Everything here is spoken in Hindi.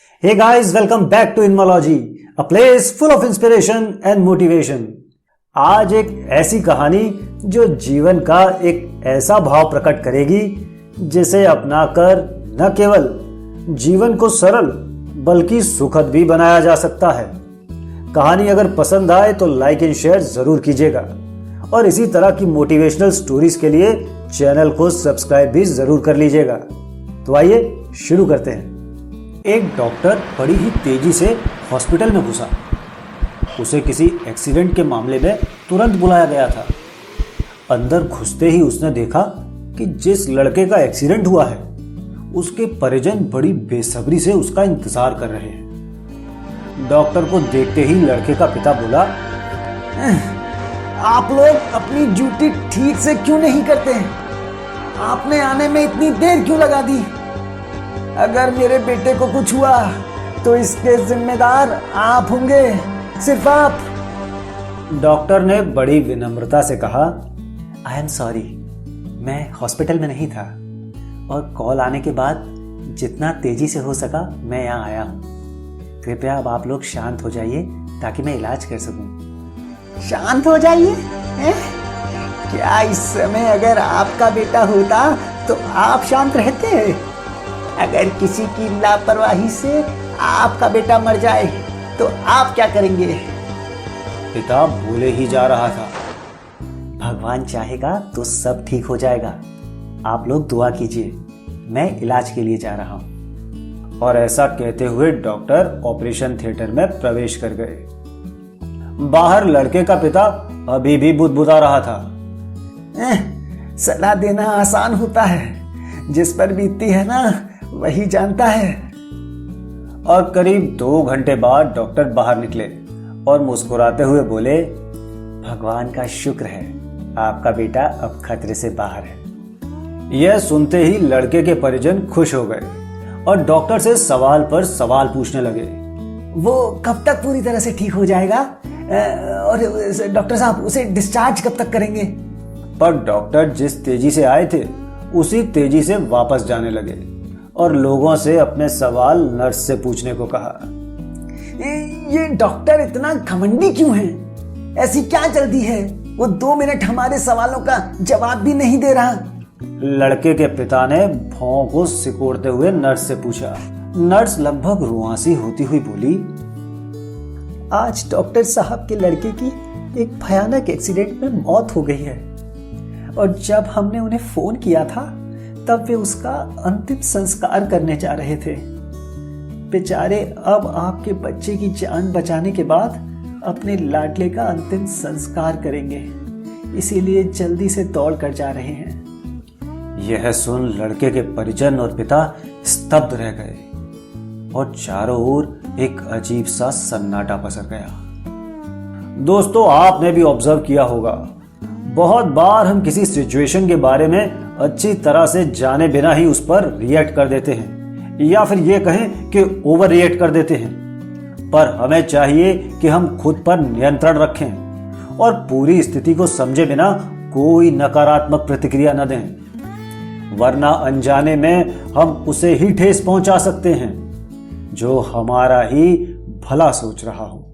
Hey guys, welcome back to Inmology, a place full of inspiration and motivation. आज एक ऐसी कहानी जो जीवन का एक ऐसा भाव प्रकट करेगी जिसे अपनाकर न केवल जीवन को सरल बल्कि सुखद भी बनाया जा सकता है। कहानी अगर पसंद आए तो लाइक एंड शेयर जरूर कीजिएगा और इसी तरह की मोटिवेशनल स्टोरीज के लिए चैनल को सब्सक्राइब भी जरूर कर लीजिएगा। तो आइए शुरू करते हैं। एक डॉक्टर बड़ी ही तेजी से हॉस्पिटल में घुसा। उसे किसी एक्सीडेंट के मामले में तुरंत बुलाया गया था। अंदर घुसते ही उसने देखा कि जिस लड़के का एक्सीडेंट हुआ है उसके परिजन बड़ी बेसब्री से उसका इंतजार कर रहे हैं। डॉक्टर को देखते ही लड़के का पिता बोला, आप लोग अपनी ड्यूटी ठीक से क्यों नहीं करते हैं? आपने आने में इतनी देर क्यों लगा दी? अगर मेरे बेटे को कुछ हुआ तो इसके जिम्मेदार आप होंगे, सिर्फ आप। डॉक्टर ने बड़ी विनम्रता से कहा, आई एम सॉरी, मैं हॉस्पिटल में नहीं था और कॉल आने के बाद जितना तेजी से हो सका मैं यहाँ आया हूँ। कृपया अब आप लोग शांत हो जाइए ताकि मैं इलाज कर सकूं। शांत हो जाइए? क्या इस समय अगर आपका बेटा होता तो आप शांत रहते हैं? अगर किसी की लापरवाही से आपका बेटा मर जाए तो आप क्या करेंगे? पिता बोले ही जा रहा था, भगवान चाहेगा तो सब ठीक हो जाएगा। आप लोग दुआ कीजिए, मैं इलाज के लिए जा रहा हूं। और ऐसा कहते हुए डॉक्टर ऑपरेशन थिएटर में प्रवेश कर गए। बाहर लड़के का पिता अभी भी बुदबुदा रहा था। सलाह देना आसान होता है, जिस पर बीतती है ना वही जानता है। और करीब 2 घंटे बाद डॉक्टर बाहर निकले और मुस्कुराते हुए बोले, भगवान का शुक्र है, आपका बेटा अब खतरे से बाहर है। यह सुनते ही लड़के के परिजन खुश हो गए और डॉक्टर से सवाल पर सवाल पूछने लगे। वो कब तक पूरी तरह से ठीक हो जाएगा? और डॉक्टर साहब उसे डिस्चार्ज कब तक करेंगे? पर डॉक्टर जिस तेजी से आए थे उसी तेजी से वापस जाने लगे और लोगों से अपने सवाल नर्स से पूछने को कहा। ये डॉक्टर इतना घमंडी क्यों है? ऐसी क्या जल्दी है? वो 2 मिनट हमारे सवालों का जवाब भी नहीं दे रहा। लड़के के पिता ने भौं को सिकोड़ते हुए नर्स से पूछा। नर्स लगभग रुआंसी होती हुई बोली, आज डॉक्टर साहब के लड़के की एक भयानक एक्सीडेंट में मौत हो गई है और जब हमने उन्हें फोन किया था तब वे उसका अंतिम संस्कार करने जा रहे थे। बेचारे अब आपके बच्चे की जान बचाने के बाद अपने लाडले का अंतिम संस्कार करेंगे, इसीलिए जल्दी से दौड़ कर जा रहे हैं। यह सुन लड़के के परिजन और पिता स्तब्ध रह गए और चारों ओर एक अजीब सा सन्नाटा पसर गया। दोस्तों, आपने भी ऑब्जर्व किया होगा, बहुत बार हम किसी सिचुएशन के बारे में अच्छी तरह से जाने बिना ही उस पर रिएक्ट कर देते हैं या फिर ये कहें कि ओवर रिएक्ट कर देते हैं। पर हमें चाहिए कि हम खुद पर नियंत्रण रखें और पूरी स्थिति को समझे बिना कोई नकारात्मक प्रतिक्रिया न दें, वरना अनजाने में हम उसे ही ठेस पहुंचा सकते हैं जो हमारा ही भला सोच रहा हो।